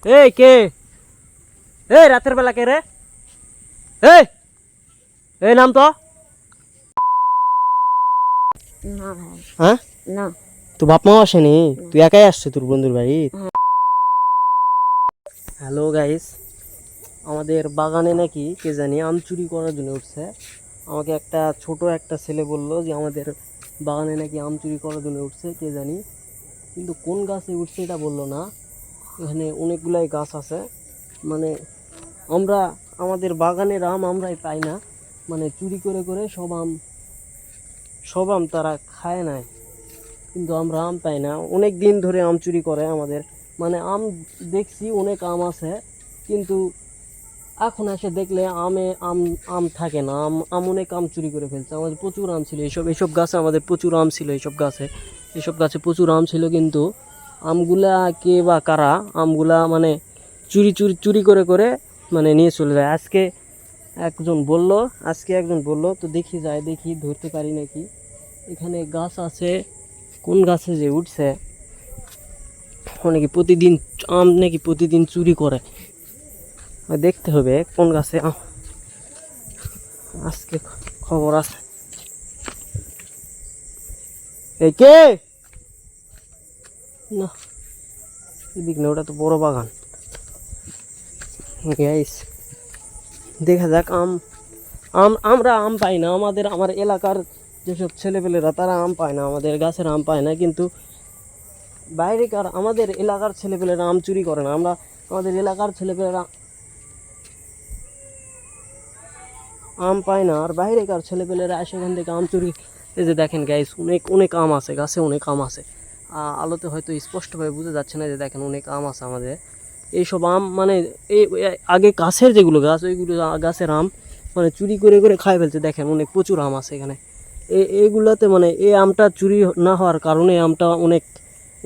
এই কে? এই রাতের বেলা কে রে? এই এই নাম তো না ভাই, হ্যাঁ? না। তো বাপ মা আসেনি, তুই একাই আসছে তোর বন্ধুর বাড়ি? হ্যালো গাইস, আমাদের বাগানে নাকি কে জানি আম চুরি করার জন্য উঠছে। আমাকে ছোট একটা ছেলে বললো যে আমাদের বাগানে নাকি আম চুরি করার জন্য উঠছে কে জানি, কিন্তু কোন গাছে উঠছে এটা বললো না। এখানে অনেকগুলাই গাছ আছে, মানে আমরা আমাদের বাগানের আম আমরাই পাই না, মানে চুরি করে করে সব আম তারা খায় নেয়, কিন্তু আমরা আম পাই না। অনেক দিন ধরে আম চুরি করে আমাদের, মানে আম দেখছি অনেক আম আছে, কিন্তু এখন এসে দেখলে আম থাকে না। আম অনেক আম চুরি করে ফেলছে। আমাদের প্রচুর আম ছিল, এইসব গাছে আমাদের প্রচুর আম ছিল, এইসব গাছে প্রচুর আম ছিল, কিন্তু আমগুলা কে বা কারা আমগুলা মানে চুরি করে করে মানে নিয়ে চলে যায়। আজকে একজন বলল, তো দেখি ধরতে পারি নাকি। এখানে গাছ আছে, কোন গাছে যে উঠছে নাকি প্রতিদিন আম নাকি প্রতিদিন চুরি করে, দেখতে হবে কোন গাছে আজকে খবর আছে। এই কে? না এদিক না, ওটা তো বড় বাগান। গাইস দেখা যাক। আমরা আম পাই না, আমার এলাকার যেসব ছেলেপেলেরা তারা আম পায় না, আমাদের গাছের আম পায় না, কিন্তু আমাদের এলাকার ছেলেপেলেরা আম চুরি করে না। আমাদের এলাকার ছেলেপেলেরা আম পায় না, আর বাইরেকার ছেলেপেলেরা সেখান থেকে আম চুরি। এই যে দেখেন গাইস, অনেক আম আছে গাছে, অনেক আম আছে। আলোতে হয়তো স্পষ্টভাবে বোঝা যাচ্ছে না, যে দেখেন অনেক আম আছে আমাদের। এইসব আম মানে আগে গাছের যেগুলো গাছ, ওইগুলো গাছের আম মানে চুরি করে করে খাই ফেলছে। দেখেন প্রচুর আম আছে এখানে। এইগুলাতে মানে এই আমটা চুরি না হওয়ার কারণে আমটা অনেক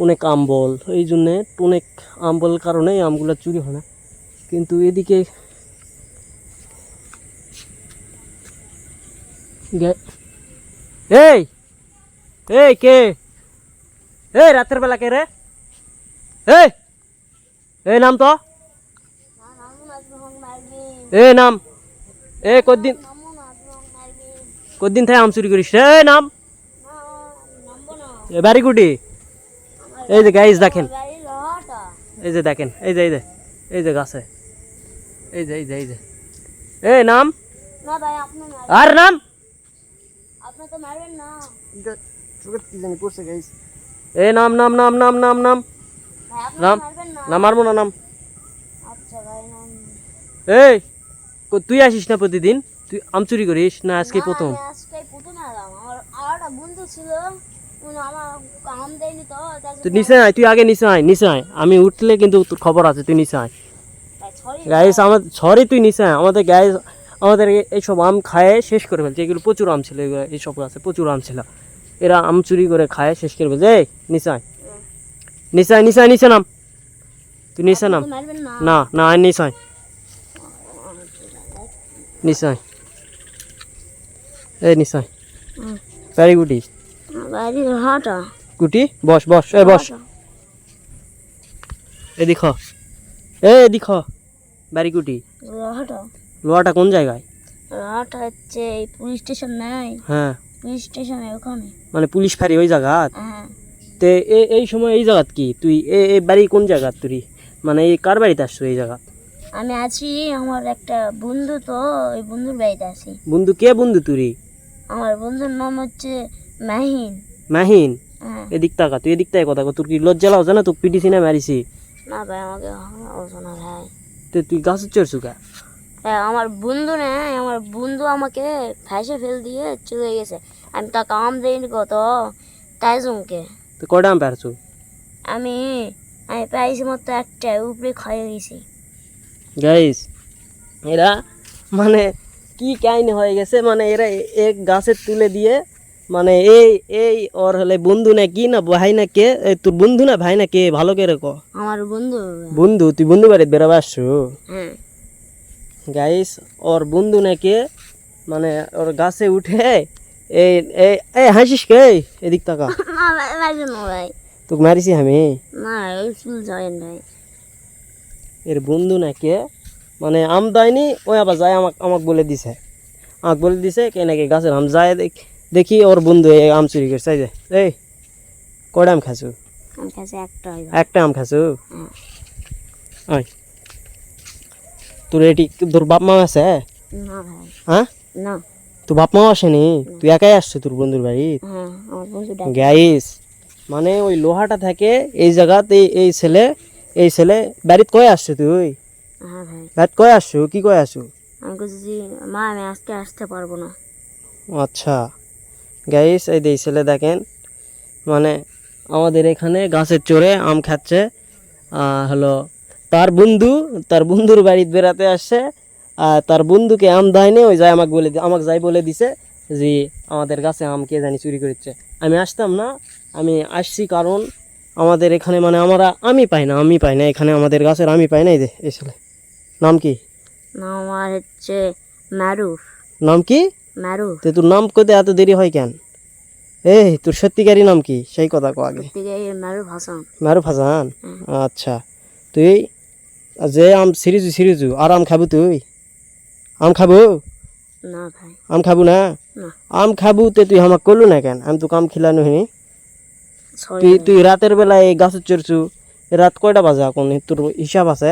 অনেক আমবল, এই জন্যে অনেক আমবল কারণে এই আমগুলো চুরি হয় না। কিন্তু এদিকে এই এই কে? এই রাতের বেলা কে রে? এই এই নাম তো এই নাম কদিন থেকে আম চুরি করিস রে? নাম বাড়ি কুটি? এই যে গাইস দেখেন, এই যে দেখেন, এই যে গাছে, এই যে এই নাম আর নাম এই নাম নাম নাম নাম নাম নাম নাম নাম মারবো না নাম। এই তুই আসিস না প্রতিদিন? তুই আম চুরি করিস না আজকে প্রথম? তুই নিচে আয়, তুই আগে নিচে আয়, আমি উঠলে কিন্তু তোর খবর আছে, তুই নিচে আয়। গাইস সরি তুই নিচে আয়। আমাদের এইসব আম খায় শেষ করে ফেলছে। এগুলো প্রচুর আম ছিল, এগুলো এইসব গাছে প্রচুর আম ছিল, এরা আম চুরি করে খায় শেষ করে ফেলছে। এই নিচে আয়, নিচে নাম, তুই নিচে নাম। না না আয়, নিচে আয়, নিচে আয়, এই নিচে আয়। ভেরি গুডি গুটি, বস বস এদিক এদিক ভেরি গুডি। লোহাটা কোন জায়গায়? হচ্ছে এই পুলিশ স্টেশন নাই? হ্যাঁ পুলিশ স্টেশনের ওখানে, মানে পুলিশ ফাঁড়ি ওই জায়গা। হ্যাঁ। তে এই সময় এই জায়গাত কি তুই এই বাড়ি কোন জায়গা তুই, মানে এই কার বাড়িতে আসছো এই জায়গা? আমি আছি আমার একটা বন্ধু, তো ওই বন্ধুর বাড়িতে আছি। বন্ধু কে বন্ধু তুই? আমার বন্ধুর নাম হচ্ছে মাহিন। মাহিন? হ্যাঁ। এদিক তাকা, তুই এদিক তাই কথা কর। তোর কি লজ্জা লাগছে না? তোর পিটিছি না মারিছি? না ভাই, আমাকে না ভাই। তে তুই গাছ চড়ছু কা? হ্যাঁ, আমার বন্ধু নেই, আমার বন্ধু আমাকে ফাঁসে ফেল দিয়ে চলে গেছে। আমি তাকে আম দিইনি কত, তাই জমকে। তুই কয়টা আম পারছু? আমি আমি পাইছি মাত্র একটা, উপরে খাইয়ে গেছি। গাইস এরা মানে কি কাহিনী হয়ে গেছে, মানে এরা এক গাছে তুলে দিয়ে মানে এই ওর হলে বন্ধু না কি না ভাই না কে? তোর বন্ধু না ভাই না কে? ভালো করে ক। আমার বন্ধু। বন্ধু? তুই বন্ধু বাড়িতে বেড়াবে আসছো? হ্যাঁ। গাইস ওর বন্ধু না কে, মানে ওর গাছে উঠে এই এই এই হাসিস কে? এদিক তাকা। না ভাই, তোকে মারিছি আমি? না ওই ফুল যায় ভাই। এর বন্ধু নাকি মানে আম দেয়নি, ওই আবার যায় আমাকে বলে দিছে, কে নাকি গাছের আম যায় দেখি ওর বন্ধু এই আম চুরি করছে। এই যে এই কয়টা আম খাসু? আমার কাছে একটা হয় ভাই। একটা আম খাসু? হ্যাঁ। ওই তোর এটি তোর বাপ মা আছে? না ভাই, হ্যাঁ, না। তোর বাপ মাও আসেনি, তুই একাই আসছো তোর বন্ধুর বাড়ি? হ্যাঁ, আমার বন্ধু ডাকে। গাইস মানে ওই লোহাটা থাকে এই জায়গাতে, এই ছেলে বাড়িতে কয়ে আসছো তুই? হ্যাঁ ভাই, বাড়িতে কয়ে আসছো, কি কয়ে আসছো? আমি বলছি যে মা আমি আজকে আসতে পারবো না। আচ্ছা গাইস এই যে এই ছেলে দেখেন মানে আমাদের এখানে গাছের চড়ে আম খাচ্ছে, হলো তার বন্ধুর বাড়িতে বেড়াতে আসছে, আর তার বন্ধুকে আম দেয়নি, ওই যায় আমাকে যাই বলে দিছে যে আমাদের গাছে আম কে জানি চুরি করেছে। আমি আসতাম না, আমি আসছি কারণ আমাদের এখানে মানে আমি পাই না এখানে আমাদের গাছের আমি পাই না। এই যে এই ছেলে নাম কি? না, আমার হচ্ছে মারুফ। নাম কি? মারুফ তো তোর নাম কইতে এত দেরি হয় কেন? এই তোর সত্যিকারই নাম কি সেই কথা কো আগে। থেকে মারুফ হাসান। মারুফ হাসান? হুম। আচ্ছা তুই যে আম সিরিজু আর আম খাবো তুই? আম খাবো? না ভাই, আম খাবো না? না। আম খাবো তে তুই আমাকে করলু না কেন? আমি তো কাম খিলানো হইনি। সরি তুই রাতের বেলায় এই গাছে চড়ছু, রাত কয়টা বাজে এখন তোর হিসাব আছে?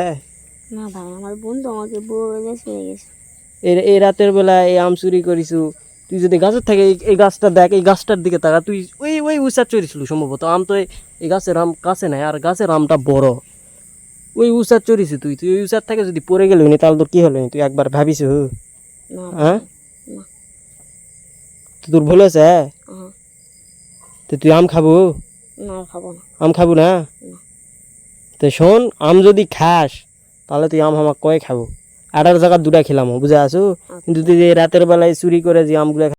না ভাই, আমার বন্ধু আমাকে বলে চলে গেছে। এই রাতের বেলায় এই আম চুরি করিছু, তুই যদি গাছের থাকে এই গাছটা দেখ, এই গাছটার দিকে তাকা, তুই ওই উঁচার চড়িছিল সম্ভবত। আম তো এই গাছের আম কাছে নাই, আর গাছের আমটা বড়, ওই উঁচার চড়িছু তুই ওই উঁচার থেকে যদি পড়ে গেলি নি তাহলে তোর কি হলো? তুই একবার ভাবিছু? না হ্যাঁ, না। তো তোর ভুল হয়েছে? হ্যাঁ। তো তুই আম খাবো? না, খাবো না। আম খাবো না? না। তো শোন, আম যদি খাস তাহলে তুই আম আমাকে কয়ে খাবো, 8 জায়গা 2টা খেলাম, বুঝে আসু। কিন্তু তুই যে রাতের বেলায় চুরি করে যে আমগুলো